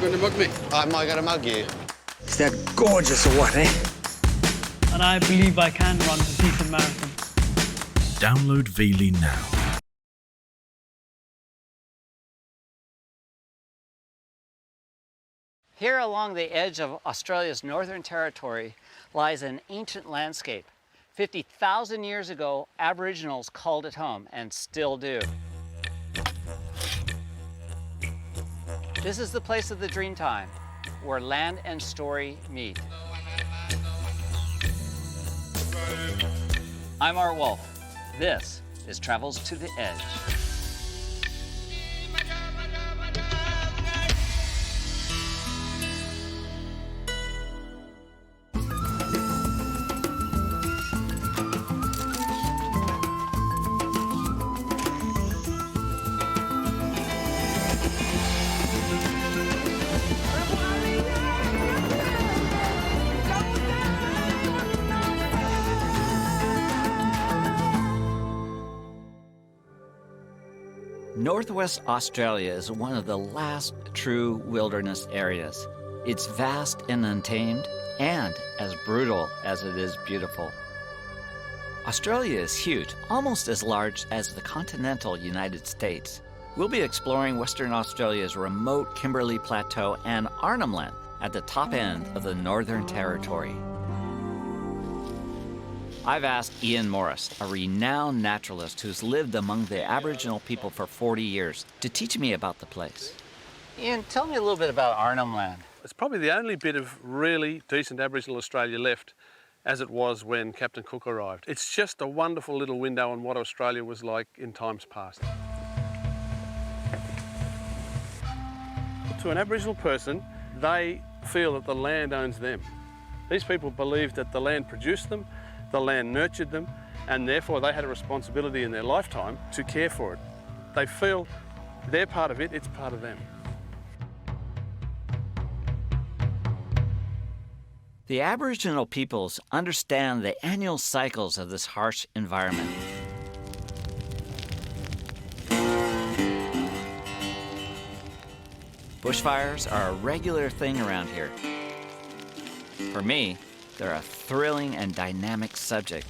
going to mug me? Am I going to mug you? Is that gorgeous or what, eh? And I believe I can run a decent marathon. Download Veely now. Here along the edge of Australia's Northern Territory lies an ancient landscape. 50,000 years ago, Aboriginals called it home and still do. This is the place of the dream time, where land and story meet. I'm Wolfe. This is Travels to the Edge. Northwest Australia is one of the last true wilderness areas. It's vast and untamed, and as brutal as it is beautiful. Australia is huge, almost as large as the continental United States. We'll be exploring Western Australia's remote Kimberley Plateau and Arnhemland at the top end of the Northern Territory. I've asked Ian Morris, a renowned naturalist who's lived among the Aboriginal people for 40 years, to teach me about the place. Ian, tell me a little bit about Arnhemland. It's probably the only bit of really decent Aboriginal Australia left as it was when Captain Cook arrived. It's just a wonderful little window on what Australia was like in times past. To an Aboriginal person, they feel that the land owns them. These people believe that the land produced them, the land nurtured them, and therefore they had a responsibility in their lifetime to care for it. They feel they're part of it, it's part of them. The Aboriginal peoples understand the annual cycles of this harsh environment. Bushfires are a regular thing around here. For me, they're a thrilling and dynamic subject,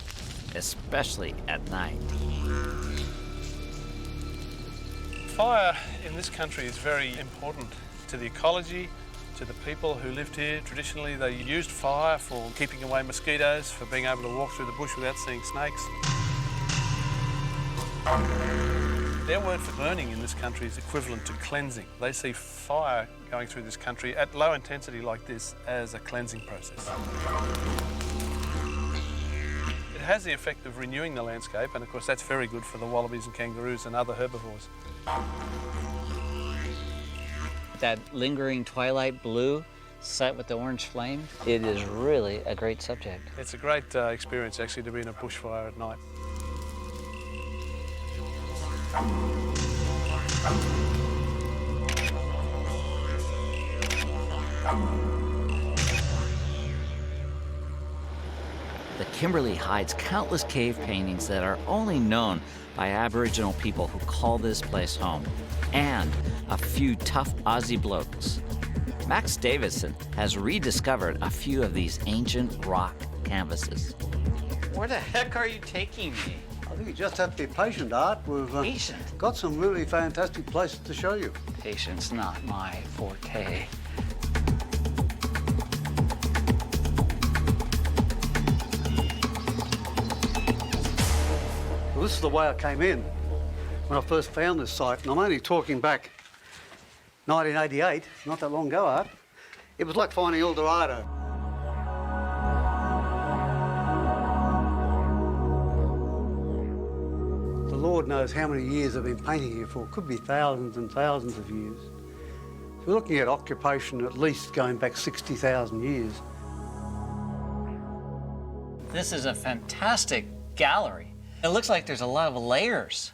especially at night. Fire in this country is very important to the ecology, to the people who lived here. Traditionally, they used fire for keeping away mosquitoes, for being able to walk through the bush without seeing snakes. Their word for burning in this country is equivalent to cleansing. They see fire going through this country at low intensity like this as a cleansing process. It has the effect of renewing the landscape, and of course that's very good for the wallabies and kangaroos and other herbivores. That lingering twilight blue set with the orange flame, it is really a great subject. It's a great experience actually to be in a bushfire at night. The Kimberley hides countless cave paintings that are only known by Aboriginal people who call this place home, and a few tough Aussie blokes. Max Davison has rediscovered a few of these ancient rock canvases. Where the heck are you taking me? I think you just have to be patient, Art. We've Patient? got some really fantastic places to show you. Patience, not my forte. Well, this is the way I came in when I first found this site, and I'm only talking back 1988, not that long ago, Art. It was like finding El Dorado. The Lord knows how many years I've been painting here for. Could be thousands and thousands of years. We're looking at occupation at least going back 60,000 years. This is a fantastic gallery. It looks like there's a lot of layers.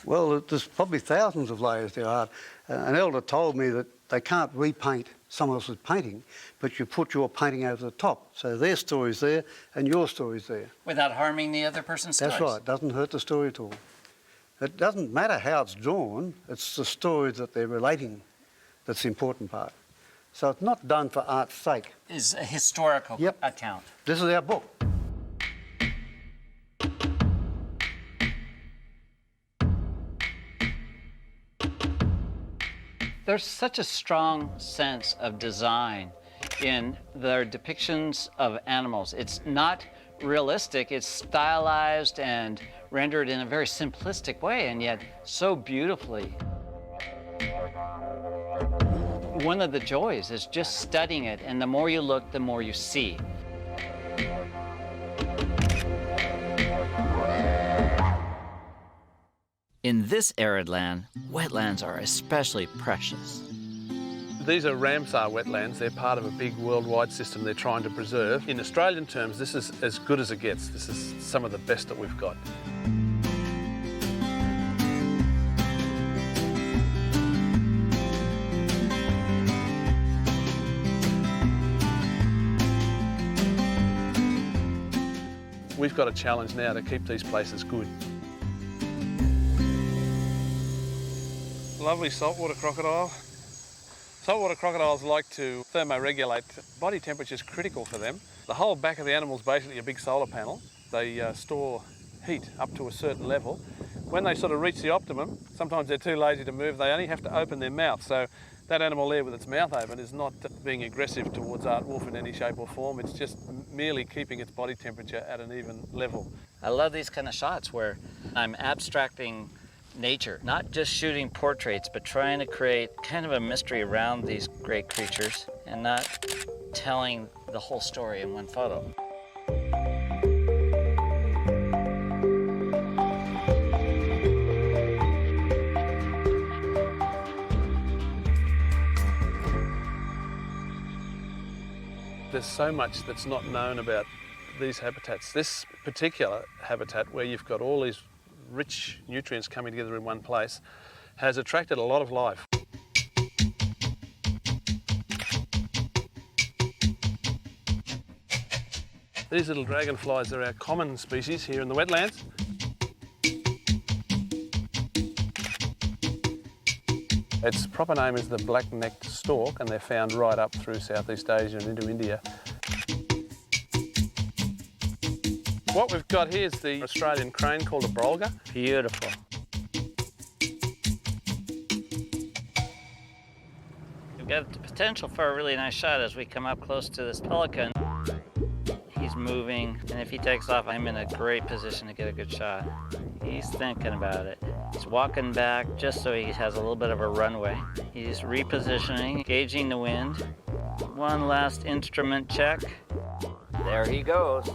Well, there's probably thousands of layers there, Art. An elder told me that they can't repaint someone else's painting, but you put your painting over the top. So their story's there and your story's there. Without harming the other person's stories. That's right. It doesn't hurt the story at all. It doesn't matter how it's drawn, it's the story that they're relating that's the important part. So it's not done for art's sake. Is a historical Yep. account. This is our book. There's such a strong sense of design in their depictions of animals. It's not realistic, it's stylized and rendered in a very simplistic way, and yet so beautifully. One of the joys is just studying it, and the more you look, the more you see. In this arid land, wetlands are especially precious. These are Ramsar wetlands. They're part of a big worldwide system they're trying to preserve. In Australian terms, this is as good as it gets. This is some of the best that we've got. We've got a challenge now to keep these places good. Lovely saltwater crocodile. Saltwater crocodiles like to thermoregulate. Body temperature is critical for them. The whole back of the animal is basically a big solar panel. They store heat up to a certain level. When they sort of reach the optimum, sometimes they're too lazy to move, they only have to open their mouth. So that animal there with its mouth open is not being aggressive towards Wolfe in any shape or form. It's just merely keeping its body temperature at an even level. I love these kind of shots where I'm abstracting nature, not just shooting portraits, but trying to create kind of a mystery around these great creatures and not telling the whole story in one photo. There's so much that's not known about these habitats. This particular habitat, where you've got all these rich nutrients coming together in one place, has attracted a lot of life. These little dragonflies are our common species here in the wetlands. Its proper name is the black-necked stork, and they're found right up through Southeast Asia and into India. What we've got here is the Australian crane called a brolga. Beautiful. We've got the potential for a really nice shot as we come up close to this pelican. He's moving, and if he takes off, I'm in a great position to get a good shot. He's thinking about it. He's walking back just so he has a little bit of a runway. He's repositioning, gauging the wind. One last instrument check. There he goes.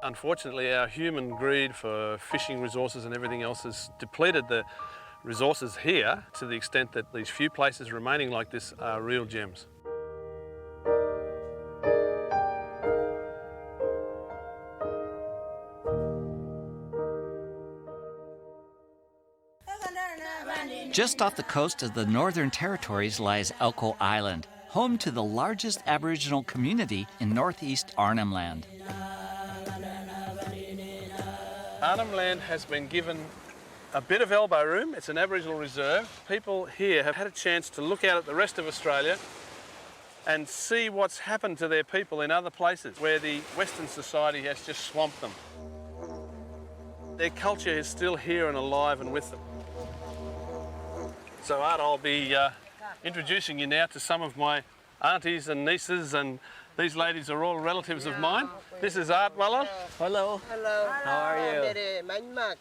Unfortunately, our human greed for fishing resources and everything else has depleted the resources here to the extent that these few places remaining like this are real gems. Just off the coast of the Northern Territories lies Elcho Island, home to the largest Aboriginal community in northeast Arnhemland. Arnhemland has been given a bit of elbow room. It's an Aboriginal reserve. People here have had a chance to look out at the rest of Australia and see what's happened to their people in other places where the Western society has just swamped them. Their culture is still here and alive and with them. So Art, I'll be introducing you now to some of my aunties and nieces, and these ladies are all relatives of mine. This is Art Wallon. Hello. Hello. How are you? Manmak.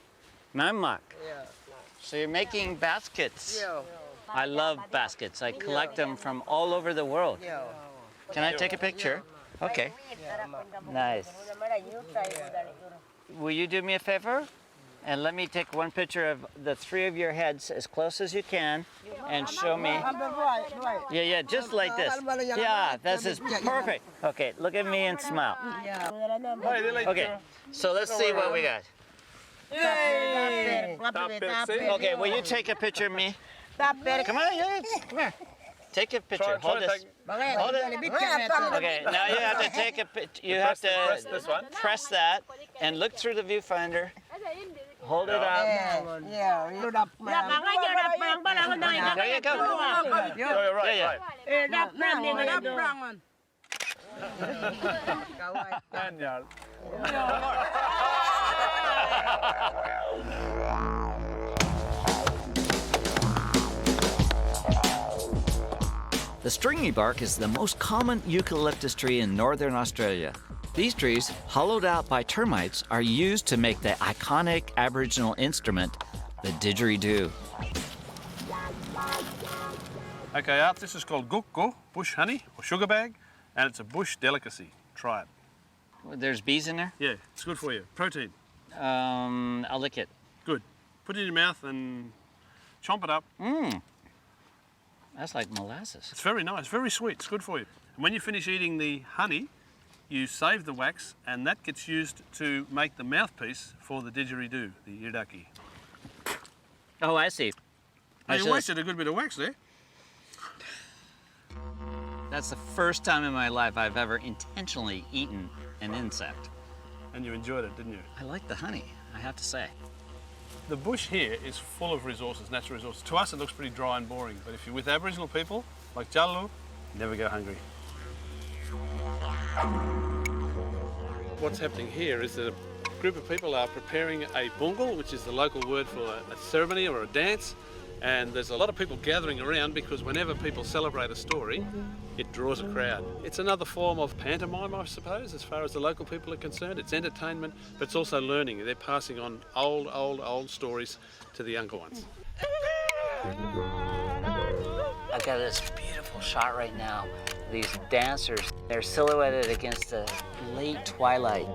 Mammak. Yeah. So you're making baskets. Yeah. I love baskets. I collect them from all over the world. Yeah. Can I take a picture? Okay. Nice. Will you do me a favor? And let me take one picture of the three of your heads as close as you can and show me. Yeah, just like this. Yeah, this is perfect. Okay, look at me and smile. Okay, so let's see what we got. Okay, will you take a picture of me? Come on, yeah. Come here. Take a picture. Hold this. Okay, now you have to take a picture. You have to press this one. press that and look through the viewfinder. Hold it up. There you go. You're right, Yeah, Daniel. The stringy bark is the most common eucalyptus tree in northern Australia. These trees, hollowed out by termites, are used to make the iconic Aboriginal instrument, the didgeridoo. Okay, Art, this is called gukko, bush honey or sugar bag, and it's a bush delicacy. Try it. There's bees in there? Yeah, it's good for you. Protein. I'll lick it. Good. Put it in your mouth and chomp it up. That's like molasses. It's very nice, very sweet. It's good for you. And when you finish eating the honey, you save the wax, and that gets used to make the mouthpiece for the didgeridoo, the iridaki. Oh, I see. Now, you wasted a good bit of wax there. That's the first time in my life I've ever intentionally eaten an insect. And you enjoyed it, didn't you? I like the honey, I have to say. The bush here is full of resources, natural resources. To us, it looks pretty dry and boring, but if you're with Aboriginal people, like Jallu, you never go hungry. What's happening here is that a group of people are preparing a bungle, which is the local word for a ceremony or a dance, and there's a lot of people gathering around because whenever people celebrate a story, it draws a crowd. It's another form of pantomime, I suppose, as far as the local people are concerned. It's entertainment, but it's also learning. They're passing on old stories to the younger ones. I've got this beautiful shot right now. These dancers, they're silhouetted against the late twilight.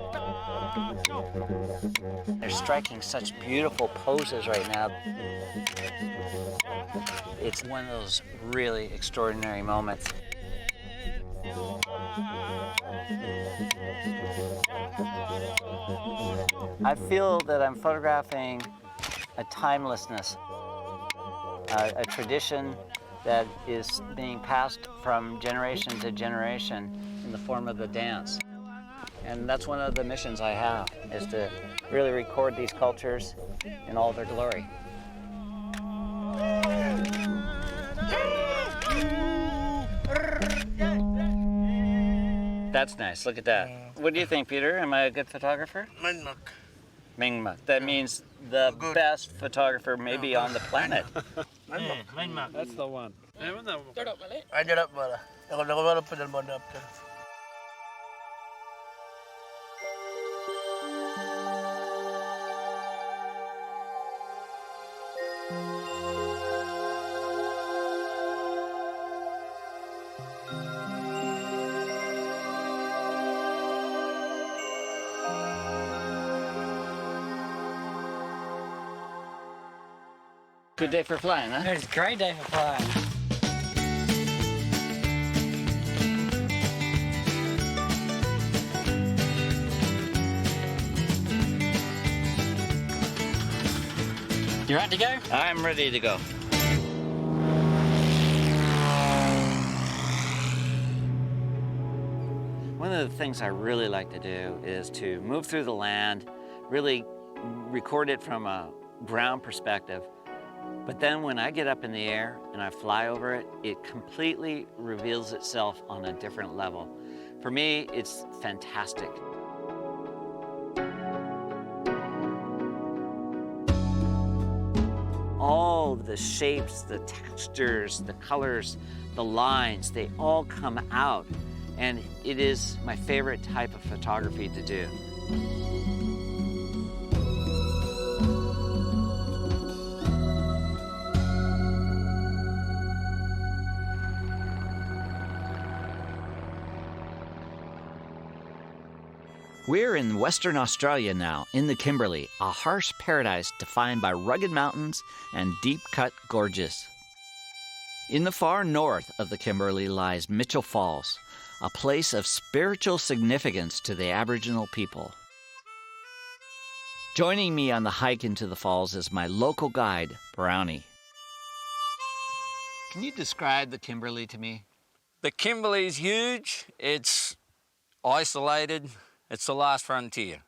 They're striking such beautiful poses right now. It's one of those really extraordinary moments. I feel that I'm photographing a timelessness, a tradition that is being passed from generation to generation in the form of the dance. And that's one of the missions I have, is to really record these cultures in all their glory. That's nice, look at that. What do you think, Peter? Am I a good photographer? Mingmak. That means the best photographer maybe on the planet. That's the one. Good day for flying, huh? It's a great day for flying. You ready to go? I'm ready to go. One of the things I really like to do is to move through the land, really record it from a ground perspective. But then when I get up in the air and I fly over it, it completely reveals itself on a different level. For me, it's fantastic. All the shapes, the textures, the colors, the lines, they all come out. And it is my favorite type of photography to do. We're in Western Australia now, in the Kimberley, a harsh paradise defined by rugged mountains and deep-cut gorges. In the far north of the Kimberley lies Mitchell Falls, a place of spiritual significance to the Aboriginal people. Joining me on the hike into the falls is my local guide, Brownie. Can you describe the Kimberley to me? The Kimberley's huge, it's isolated, it's the last frontier.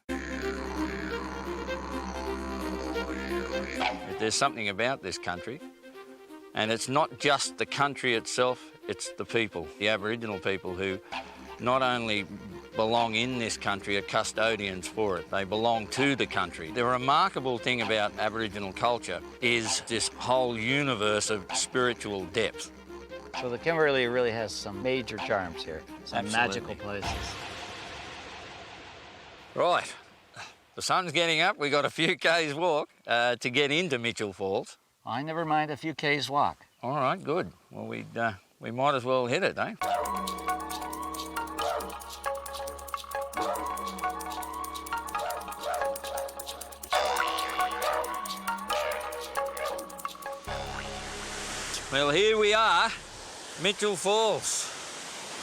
There's something about this country, and it's not just the country itself, it's the people, the Aboriginal people who not only belong in this country, are custodians for it. They belong to the country. The remarkable thing about Aboriginal culture is this whole universe of spiritual depth. So the Kimberley really has some major charms here, some magical places. Right, the sun's getting up. We've got a few k's walk to get into Mitchell Falls. I never mind a few k's walk. All right, good. Well, we might as well hit it, eh? Well, here we are, Mitchell Falls.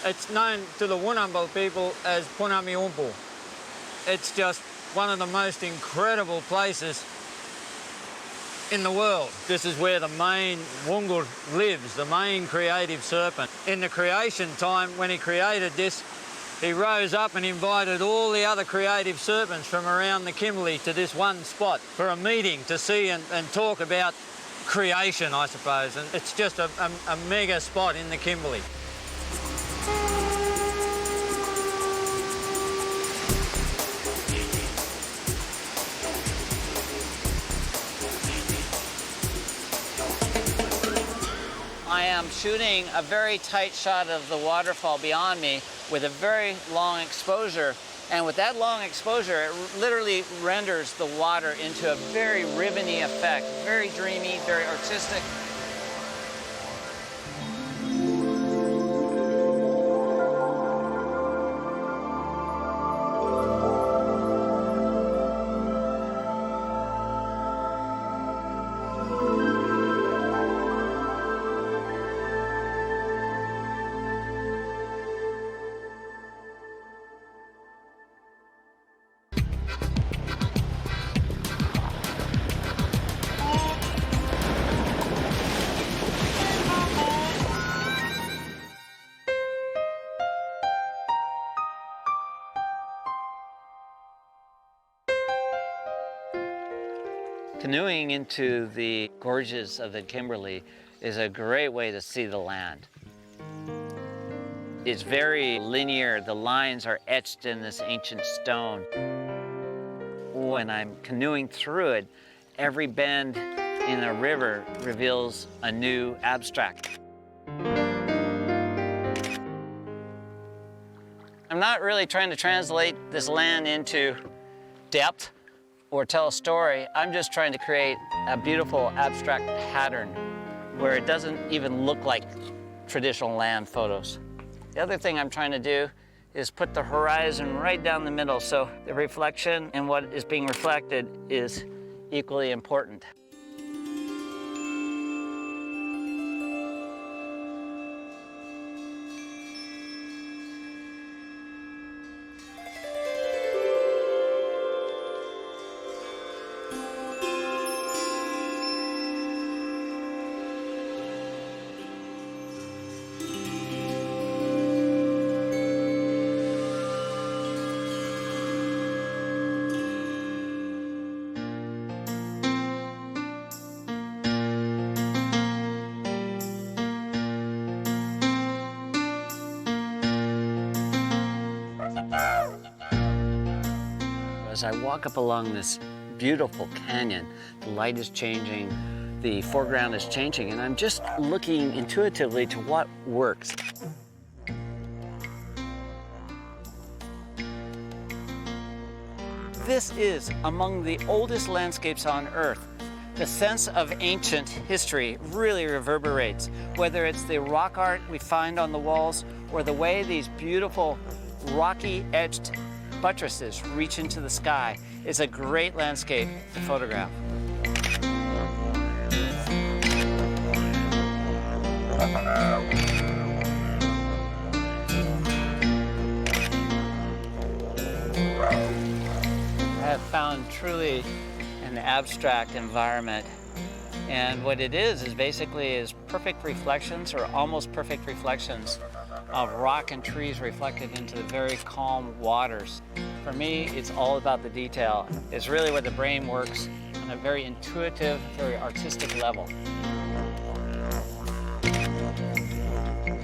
It's known to the Wunnumble people as Punami Umpu. It's just one of the most incredible places in the world. This is where the main Wungal lives, the main creative serpent. In the creation time, when he created this, he rose up and invited all the other creative serpents from around the Kimberley to this one spot for a meeting to see and talk about creation, I suppose. And it's just a mega spot in the Kimberley. I am shooting a very tight shot of the waterfall beyond me with a very long exposure. And with that long exposure, it literally renders the water into a very ribbony effect, very dreamy, very artistic. Canoeing into the gorges of the Kimberley is a great way to see the land. It's very linear. The lines are etched in this ancient stone. When I'm canoeing through it, every bend in a river reveals a new abstract. I'm not really trying to translate this land into depth or tell a story. I'm just trying to create a beautiful abstract pattern where it doesn't even look like traditional land photos. The other thing I'm trying to do is put the horizon right down the middle, so the reflection and what is being reflected is equally important. As I walk up along this beautiful canyon, the light is changing, the foreground is changing, and I'm just looking intuitively to what works. This is among the oldest landscapes on Earth. The sense of ancient history really reverberates, whether it's the rock art we find on the walls or the way these beautiful rocky edged buttresses reach into the sky. It's a great landscape to photograph. I have found truly an abstract environment, and what it is basically perfect reflections or almost perfect reflections of rock and trees reflected into the very calm waters. For me, it's all about the detail. It's really where the brain works on a very intuitive, very artistic level.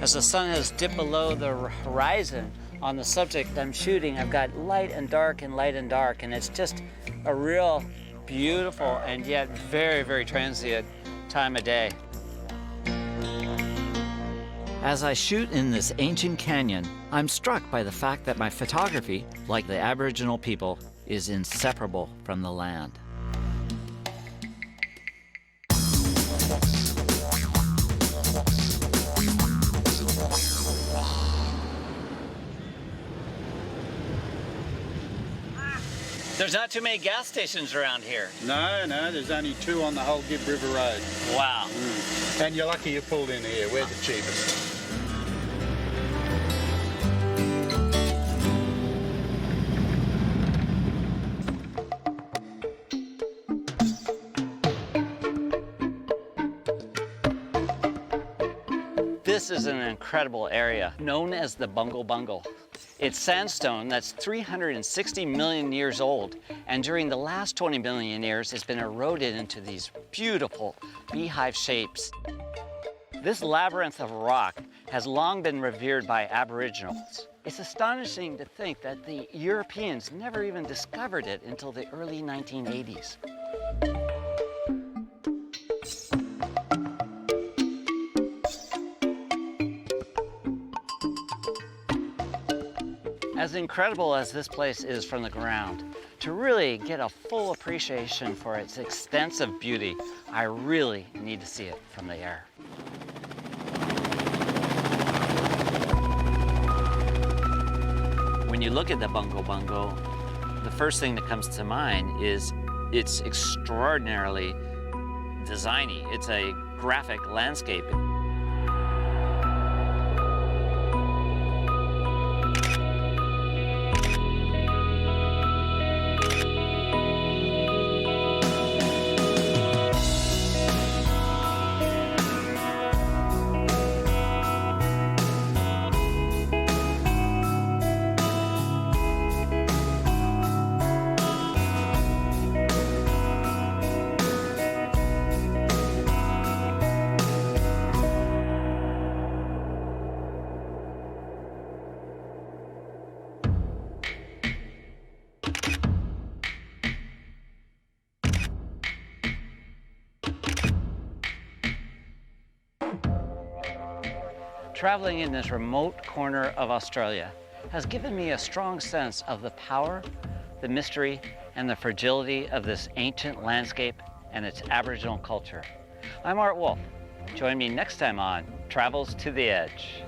As the sun has dipped below the horizon on the subject I'm shooting, I've got light and dark and light and dark, and it's just a real beautiful and yet very, very transient time of day. As I shoot in this ancient canyon, I'm struck by the fact that my photography, like the Aboriginal people, is inseparable from the land. There's not too many gas stations around here. No, there's only 2 on the whole Gibb River Road. Wow. And you're lucky you pulled in here. We're the cheapest. This is an incredible area known as the Bungle Bungle. It's sandstone that's 360 million years old, and during the last 20 million years, it's been eroded into these beautiful beehive shapes. This labyrinth of rock has long been revered by Aboriginals. It's astonishing to think that the Europeans never even discovered it until the early 1980s. As incredible as this place is from the ground, to really get a full appreciation for its extensive beauty, I really need to see it from the air. When you look at the Bungle Bungle, the first thing that comes to mind is it's extraordinarily designy. It's a graphic landscape. Traveling in this remote corner of Australia has given me a strong sense of the power, the mystery, and the fragility of this ancient landscape and its Aboriginal culture. I'm Wolfe. Join me next time on Travels to the Edge.